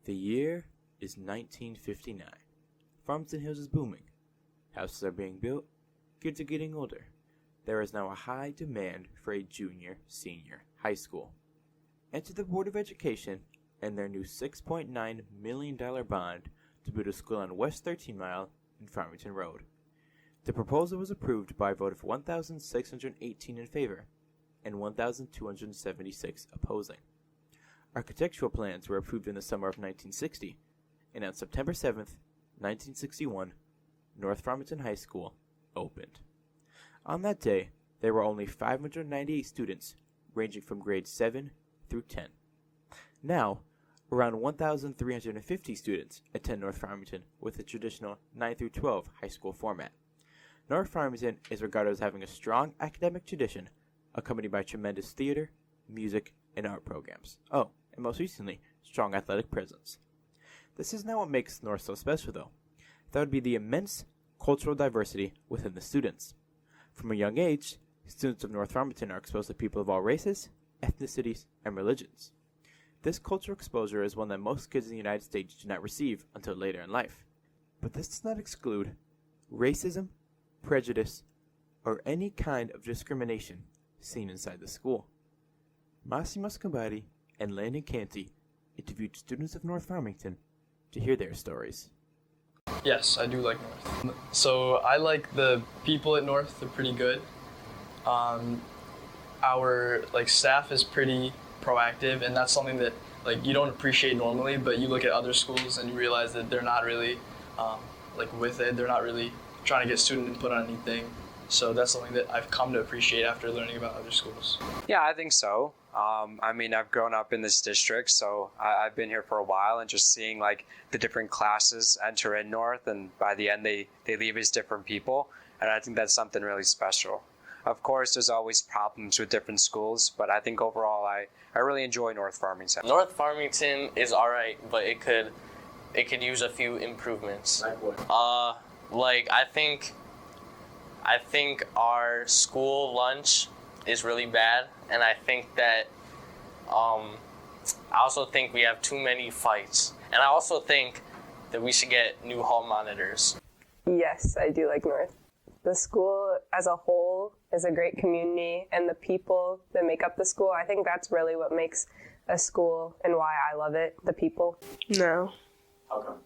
The year is 1959. Farmington Hills is booming. Houses are being built. Kids are getting older. There is now a high demand for a junior-senior high school. Enter the Board of Education and their new $6.9 million bond to build a school on West 13 Mile and Farmington Road. The proposal was approved by a vote of 1,618 in favor and 1,276 opposing. Architectural plans were approved in the summer of 1960, and on September 7th, 1961, North Farmington High School opened. On that day, there were only 598 students, ranging from grades 7 through 10. Now, around 1,350 students attend North Farmington with the traditional 9 through 12 high school format. North Farmington is regarded as having a strong academic tradition, accompanied by tremendous theater, music, and art programs. Oh, and most recently, strong athletic presence. This is not what makes North so special, though. That would be the immense cultural diversity within the students. From a young age, students of North Farmington are exposed to people of all races, ethnicities, and religions. This cultural exposure is one that most kids in the United States do not receive until later in life. But this does not exclude racism, prejudice, or any kind of discrimination seen inside the school. Massimo Sgambati and Landon Canty interviewed students of North Farmington to hear their stories. Yes, I do like North. So I like the people at North. They're pretty good. Our staff is pretty proactive, and that's something that you don't appreciate normally. But you look at other schools and you realize that they're not really with it. They're not really trying to get student input on anything. So that's something that I've come to appreciate after learning about other schools. Yeah, I think so. I've grown up in this district, so I've been here for a while, and just seeing the different classes enter in North, and by the end they leave as different people, and I think that's something really special. Of course, there's always problems with different schools, but I think overall I really enjoy North Farmington. North Farmington is all right, but it could use a few improvements. Like what? I think our school lunch is really bad, and I think that I also think we have too many fights, and I also think that we should get new hall monitors. Yes, I do like North. The school as a whole is a great community, and the people that make up the school, I think that's really what makes a school and why I love it, the people. No. How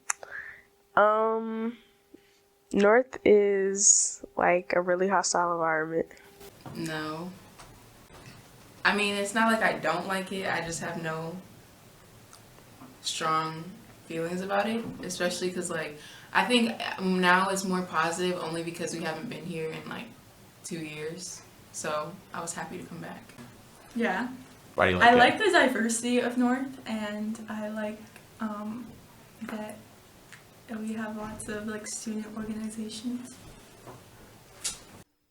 come? North is a really hostile environment. No. I mean, it's not like I don't like it, I just have no strong feelings about it, especially because I think now it's more positive only because we haven't been here in 2 years, so I was happy to come back. Yeah. Why do you like I it? like the diversity of North, and I like that we have lots of student organizations.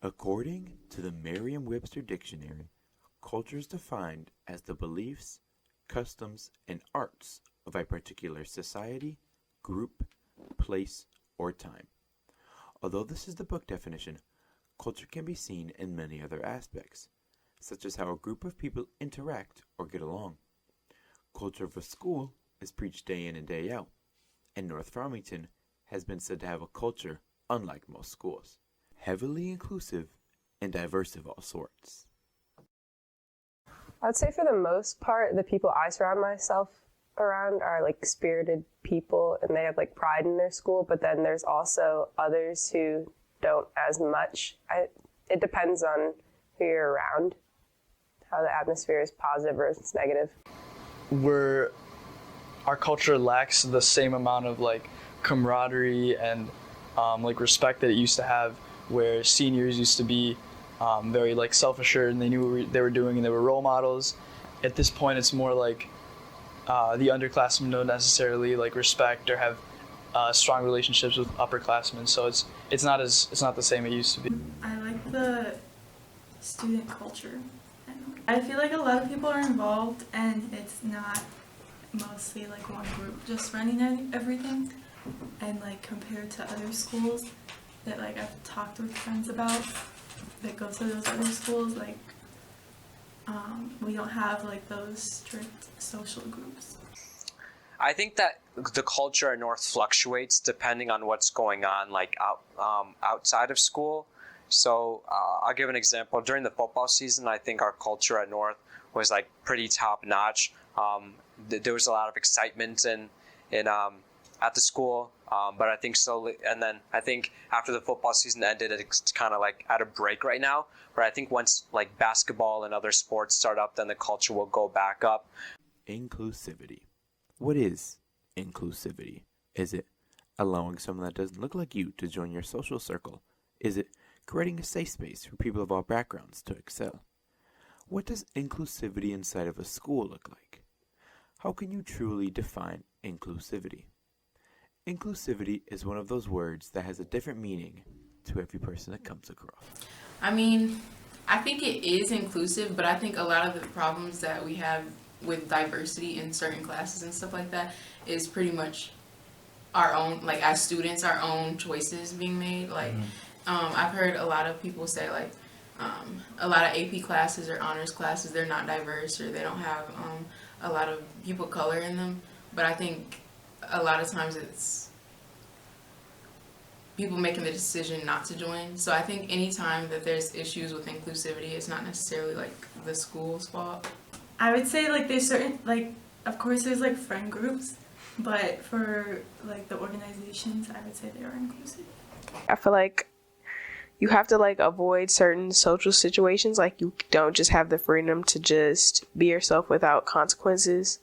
According to the Merriam-Webster Dictionary, culture is defined as the beliefs, customs, and arts of a particular society, group, place, or time. Although this is the book definition, culture can be seen in many other aspects, such as how a group of people interact or get along. Culture of a school is preached day in and day out, and North Farmington has been said to have a culture unlike most schools, heavily inclusive and diverse of all sorts. I'd say for the most part, the people I surround myself around are spirited people, and they have pride in their school, but then there's also others who don't as much. It depends on who you're around, how the atmosphere is positive versus negative. Our culture lacks the same amount of camaraderie and respect that it used to have, where seniors used to be very self-assured, and they knew what they were doing, and they were role models. At this point, it's more the underclassmen don't necessarily respect or have strong relationships with upperclassmen, so it's not the same it used to be. I like the student culture. I feel like a lot of people are involved, and it's not mostly one group just running everything. And compared to other schools that I've talked with friends about that go to those other schools, we don't have those strict social groups. I think that the culture at North fluctuates depending on what's going on, like outside of school. So I'll give an example. During the football season, I think our culture at North was like pretty top notch. There was a lot of excitement in at the school, but I think slowly, and then I think after the football season ended, it's kind of like at a break right now. But I think once like basketball and other sports start up, then the culture will go back up. Inclusivity. What is inclusivity? Is it allowing someone that doesn't look like you to join your social circle? Is it creating a safe space for people of all backgrounds to excel? What does inclusivity inside of a school look like? How can you truly define inclusivity? Inclusivity is one of those words that has a different meaning to every person that comes across. I mean, I think it is inclusive, but I think a lot of the problems that we have with diversity in certain classes and stuff like that is pretty much our own, like as students, our own choices being made. Like, I've heard a lot of people say like, a lot of AP classes or honors classes, they're not diverse or they don't have a lot of people of color in them. But I think a lot of times it's people making the decision not to join. So I think anytime that there's issues with inclusivity, it's not necessarily like the school's fault. I would say like there's certain, like, of course there's like friend groups, but for like the organizations, I would say they are inclusive. I feel like you have to like avoid certain social situations. Like you don't just have the freedom to just be yourself without consequences.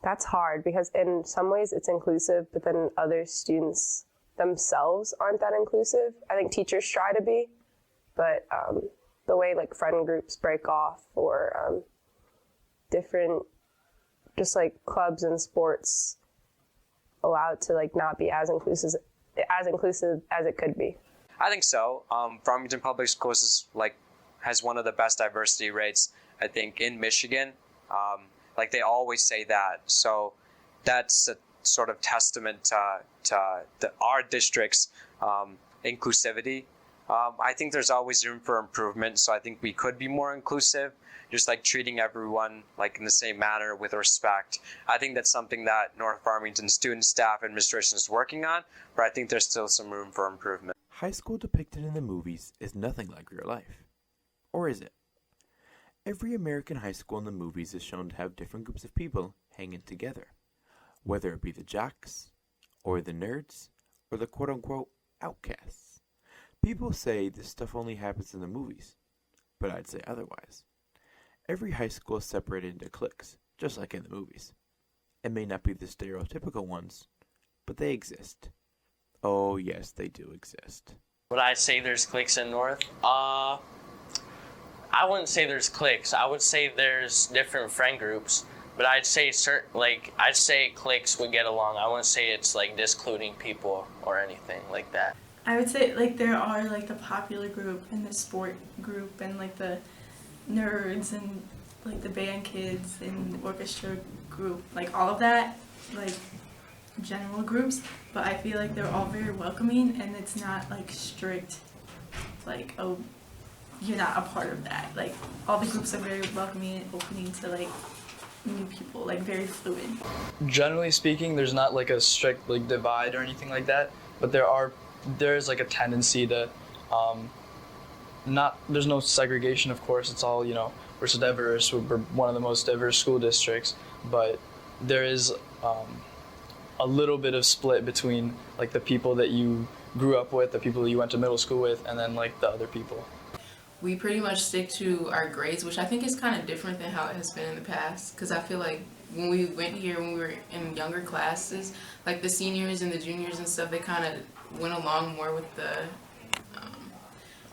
That's hard because in some ways it's inclusive, but then other students themselves aren't that inclusive. I think teachers try to be, but the way like friend groups break off or different just like clubs and sports allowed to like not be as inclusive as it could be. I think so. Farmington Public Schools has one of the best diversity rates, I think, in Michigan. Like they always say that. So that's a sort of testament to our district's inclusivity. I think there's always room for improvement. So I think we could be more inclusive, just like treating everyone like in the same manner with respect. I think that's something that North Farmington student, staff, administration is working on, but I think there's still some room for improvement. High school depicted in the movies is nothing like real life. Or is it? Every American high school in the movies is shown to have different groups of people hanging together, whether it be the jocks, or the nerds, or the quote-unquote outcasts. People say this stuff only happens in the movies, but I'd say otherwise. Every high school is separated into cliques, just like in the movies. It may not be the stereotypical ones, but they exist. Oh yes, they do exist. Would I say there's cliques in North? I wouldn't say there's cliques. I would say there's different friend groups, but I'd say cliques would get along. I wouldn't say it's like discluding people or anything like that. I would say like there are like the popular group and the sport group and like the nerds and like the band kids and the orchestra group, like all of that, like general groups, but I feel like they're all very welcoming and it's not like strict, like, oh, you're not a part of that. Like all the groups are very welcoming and opening to like new people, like very fluid. Generally speaking, there's not like a strict like divide or anything like that, but there's like a tendency to there's no segregation, of course. It's all, we're so diverse. We're one of the most diverse school districts, but there is a little bit of split between like the people that you grew up with, the people that you went to middle school with, and then like the other people. We pretty much stick to our grades, which I think is kind of different than how it has been in the past, because I feel like when we went here, when we were in younger classes, like the seniors and the juniors and stuff, they kind of went along more with the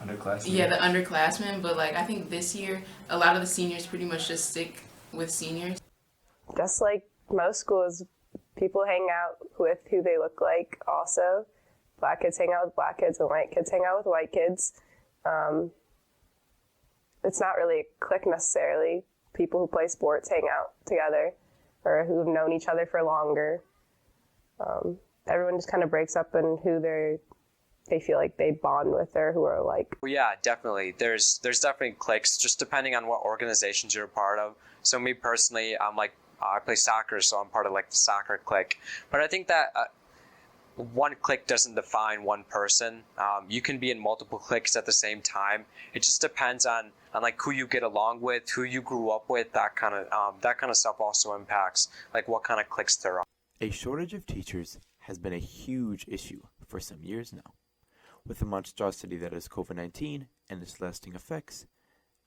underclassmen. Yeah, the underclassmen, but like I think this year, a lot of the seniors pretty much just stick with seniors. Just like most schools, people hang out with who they look like also. Black kids hang out with black kids and white kids hang out with white kids. It's not really a clique necessarily. People who play sports hang out together or who have known each other for longer. Everyone just kind of breaks up in who they feel like they bond with or who are like. Well, yeah, definitely. There's definitely cliques, just depending on what organizations you're a part of. So me personally, I'm like I play soccer, so I'm part of like the soccer clique. But I think that one clique doesn't define one person. You can be in multiple cliques at the same time. It just depends on like who you get along with, who you grew up with. That kind of stuff also impacts like what kind of cliques there are. A shortage of teachers has been a huge issue for some years now. With the monstrosity that is COVID-19 and its lasting effects,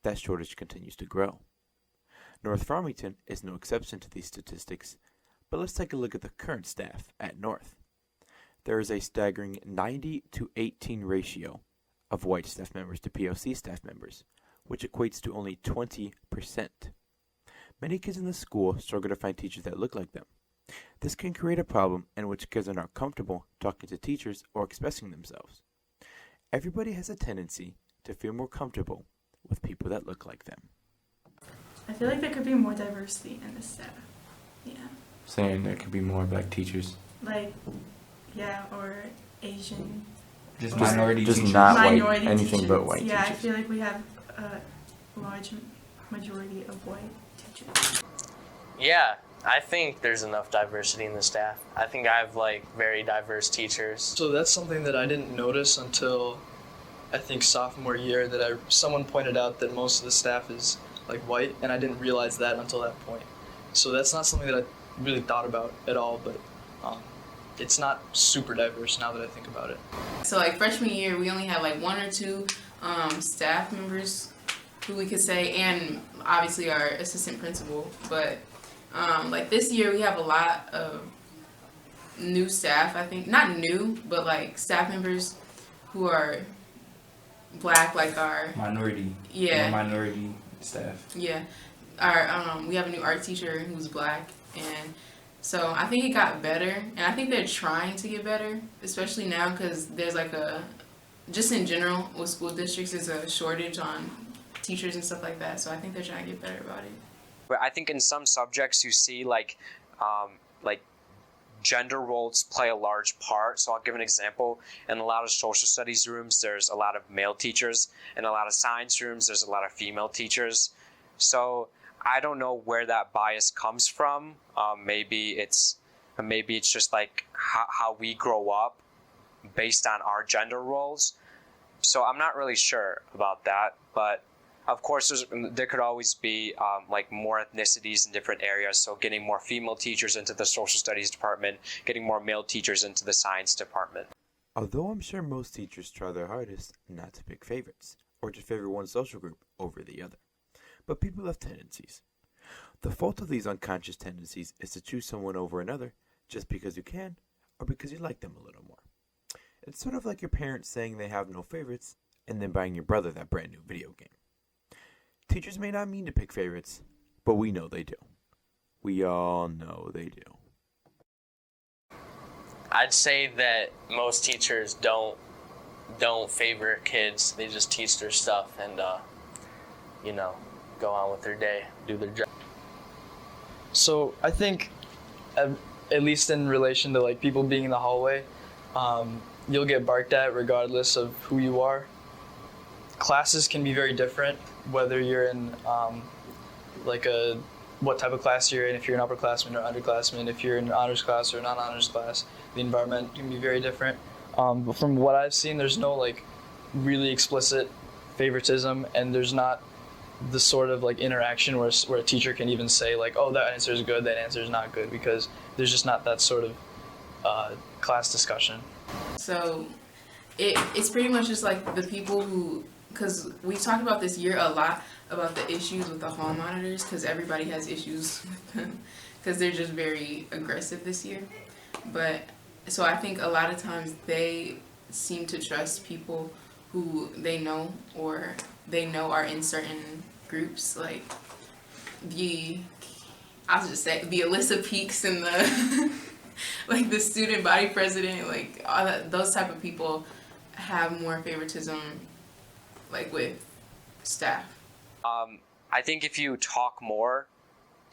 that shortage continues to grow. North Farmington is no exception to these statistics, but let's take a look at the current staff at North. There is a staggering 90 to 18 ratio of white staff members to POC staff members, which equates to only 20%. Many kids in the school struggle to find teachers that look like them. This can create a problem in which kids are not comfortable talking to teachers or expressing themselves. Everybody has a tendency to feel more comfortable with people that look like them. I feel like there could be more diversity in the staff. Yeah. Saying there could be more black teachers. Like, yeah, or Asian. Just minority just teachers. not white, Minority anything teachers. but white Yeah, teachers. I feel like we have a large majority of white teachers. Yeah, I think there's enough diversity in the staff. I think I have like very diverse teachers. So that's something that I didn't notice until I think sophomore year, that someone pointed out that most of the staff is like white, and I didn't realize that until that point. So that's not something that I really thought about at all, but it's not super diverse now that I think about it. So like freshman year, we only had like one or two staff members who we could say, and obviously our assistant principal. But like this year, we have a lot of new staff. I think not new, but like staff members who are black, like our Minority. Yeah. Minority staff. Yeah, our we have a new art teacher who's black, and so I think it got better, and I think they're trying to get better, especially now because there's like just in general with school districts, there's a shortage on teachers and stuff like that. So I think they're trying to get better about it. But I think in some subjects you see like gender roles play a large part. So I'll give an example. In a lot of social studies rooms, there's a lot of male teachers. In a lot of science rooms, there's a lot of female teachers. So I don't know where that bias comes from. Maybe it's just like how we grow up based on our gender roles. So I'm not really sure about that, but of course there could always be like more ethnicities in different areas. So getting more female teachers into the social studies department, getting more male teachers into the science department. Although I'm sure most teachers try their hardest not to pick favorites, or to favor one social group over the other. But people have tendencies. The fault of these unconscious tendencies is to choose someone over another just because you can, or because you like them a little more. It's sort of like your parents saying they have no favorites, and then buying your brother that brand new video game. Teachers may not mean to pick favorites, but we know they do. We all know they do. I'd say that most teachers don't favor kids. They just teach their stuff and go on with their day, do their job. So I think, at least in relation to like people being in the hallway, you'll get barked at regardless of who you are. Classes can be very different, whether you're in what type of class you're in, if you're an upperclassman or underclassman, if you're in an honors class or a non-honors class, the environment can be very different. But from what I've seen, there's no like really explicit favoritism, and there's not the sort of like interaction where a teacher can even say like, oh, that answer is good, that answer is not good, because there's just not that sort of class discussion. So it's pretty much just like the people who, because we talked about this year a lot about the issues with the hall monitors, because everybody has issues with them because they're just very aggressive this year. But so I think a lot of times they seem to trust people who they know or they know are in certain groups, like I'll just say the Alyssa Peaks and the like the student body president, like all that, those type of people have more favoritism like with staff. I think if you talk more,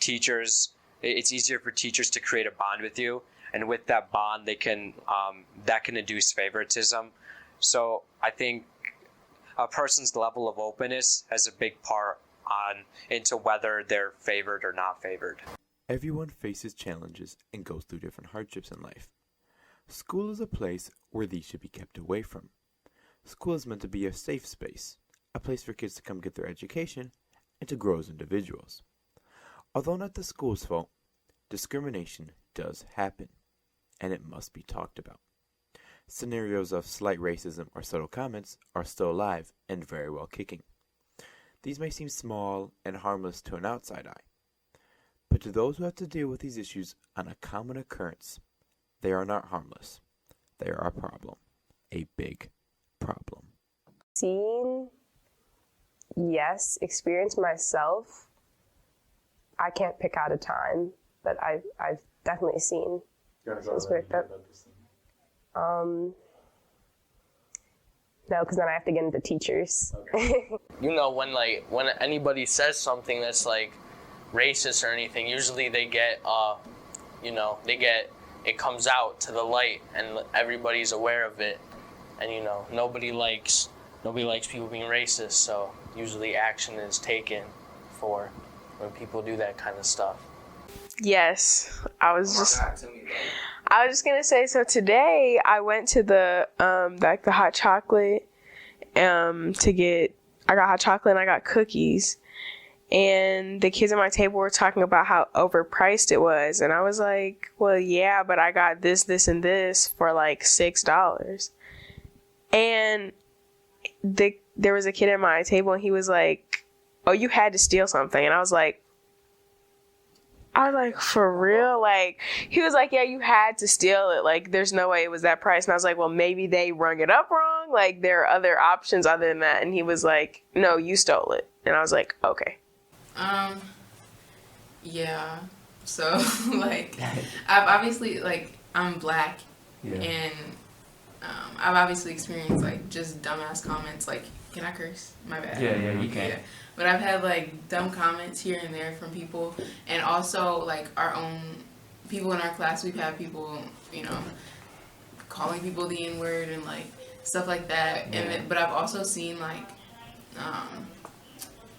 it's easier for teachers to create a bond with you, and with that bond, that can induce favoritism. So I think a person's level of openness has a big part into whether they're favored or not favored. Everyone faces challenges and goes through different hardships in life. School is a place where these should be kept away from. School is meant to be a safe space, a place for kids to come get their education and to grow as individuals. Although not the school's fault, discrimination does happen, and it must be talked about. Scenarios of slight racism or subtle comments are still alive and very well kicking. These may seem small and harmless to an outside eye, but to those who have to deal with these issues on a common occurrence, they are not harmless. They are a problem, a big problem. Seen, yes. Experience myself, I can't pick out a time, but I've definitely seen. It's picked up. No, because then I have to get into teachers. Okay. You know, when anybody says something that's like racist or anything, usually they get it comes out to the light and everybody's aware of it, and nobody likes people being racist, so usually action is taken for when people do that kind of stuff. Yes, I was just gonna say. So today I went to the hot chocolate I got hot chocolate and I got cookies, and the kids at my table were talking about how overpriced it was, and I was like, well, yeah, but I got this, and this for like $6, and there was a kid at my table and he was like, oh, you had to steal something, and I was like, for real? Like, he was like, yeah, you had to steal it. Like, there's no way it was that price. And I was like, well, maybe they rung it up wrong. Like, there are other options other than that. And he was like, no, you stole it. And I was like, okay. Yeah. So, like, I've obviously, like, I'm black. Yeah. And I've obviously experienced, like, just dumbass comments. Like, can I curse? My bad. Yeah, you can. Yeah. But I've had, like, dumb comments here and there from people. And also, like, our own people in our class, we've had people, calling people the N-word and, like, stuff like that. Yeah. But I've also seen, like,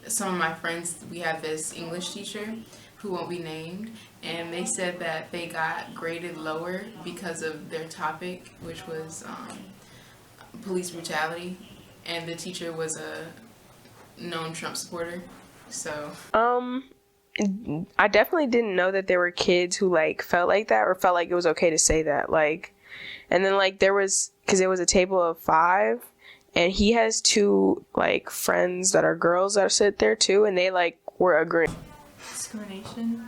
some of my friends, we have this English teacher who won't be named, and they said that they got graded lower because of their topic, which was police brutality. And the teacher was a known Trump supporter, so I definitely didn't know that there were kids who like felt like that or felt like it was okay to say that, like, and then like because it was a table of 5 and he has 2 like friends that are girls that sit there too, and they like were agreeing. Discrimination,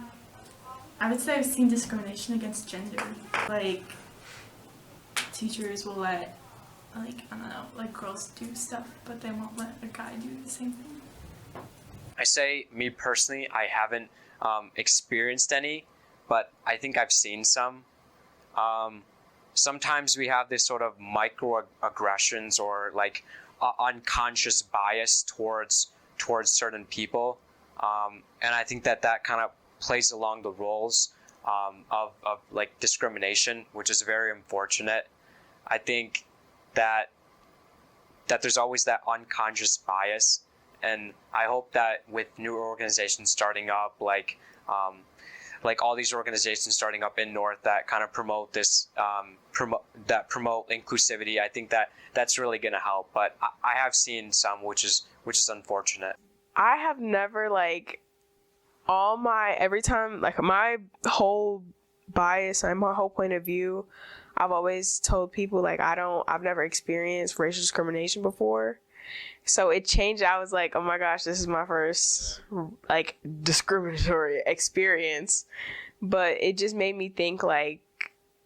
I would say I've seen discrimination against gender, like teachers will let, like, I don't know, like girls do stuff, but they won't let a guy do the same thing. I say, me personally, I haven't experienced any, but I think I've seen some. Sometimes we have this sort of microaggressions or like unconscious bias towards certain people, and I think that kind of plays along the roles of like discrimination, which is very unfortunate. I think that there's always that unconscious bias, and I hope that with new organizations starting up, like all these organizations starting up in North that kind of promote this, promote inclusivity, I think that's really going to help. But I have seen some, which is unfortunate. I have never every time my whole bias and my whole point of view, I've always told people like I've never experienced racial discrimination before. So it changed. I was like, oh my gosh, this is my first like discriminatory experience. But it just made me think like,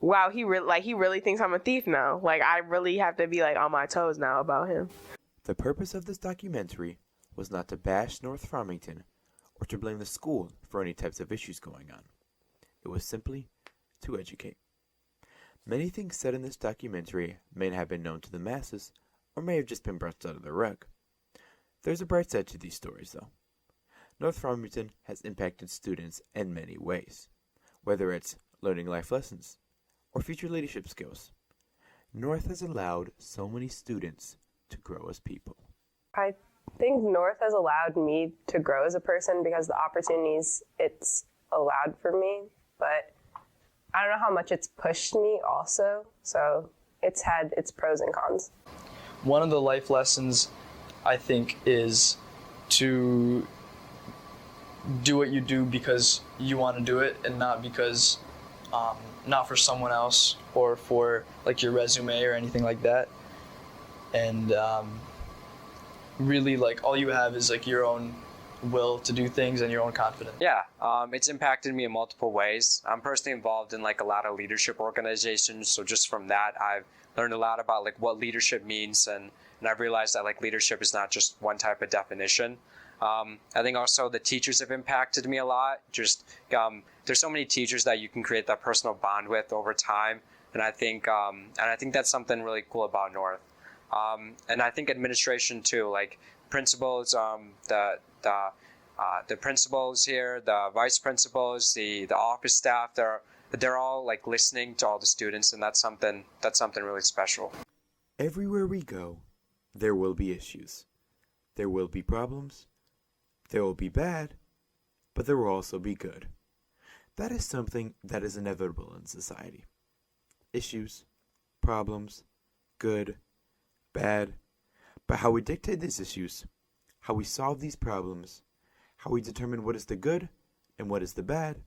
wow, he really thinks I'm a thief now. Like, I really have to be like on my toes now about him. The purpose of this documentary was not to bash North Farmington or to blame the school for any types of issues going on. It was simply to educate. Many things said in this documentary may not have been known to the masses, or may have just been brushed out of the rug. There's a bright side to these stories, though. North Farmington has impacted students in many ways, whether it's learning life lessons or future leadership skills. North has allowed so many students to grow as people. I think North has allowed me to grow as a person because the opportunities it's allowed for me, but I don't know how much it's pushed me also. So it's had its pros and cons. One of the life lessons, I think, is to do what you do because you want to do it and not because, not for someone else or for like your resume or anything like that. And really, like, all you have is like your own will to do things and your own confidence. Yeah, it's impacted me in multiple ways. I'm personally involved in like a lot of leadership organizations, so just from that I've learned a lot about like what leadership means, and I've realized that like leadership is not just one type of definition. I think also the teachers have impacted me a lot. Just there's so many teachers that you can create that personal bond with over time, and I think that's something really cool about North. And I think administration too, like principals, the principals here, the vice principals, the office staff, they're all like listening to all the students, and that's something really special. Everywhere we go, there will be issues. There will be problems. There will be bad, but there will also be good. That is something that is inevitable in society. Issues, problems, good, bad, but how we dictate these issues, how we solve these problems, how we determine what is the good and what is the bad,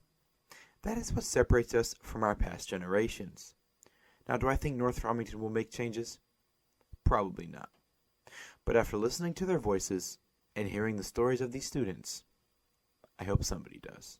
that is what separates us from our past generations. Now, do I think North Farmington will make changes? Probably not. But after listening to their voices and hearing the stories of these students, I hope somebody does.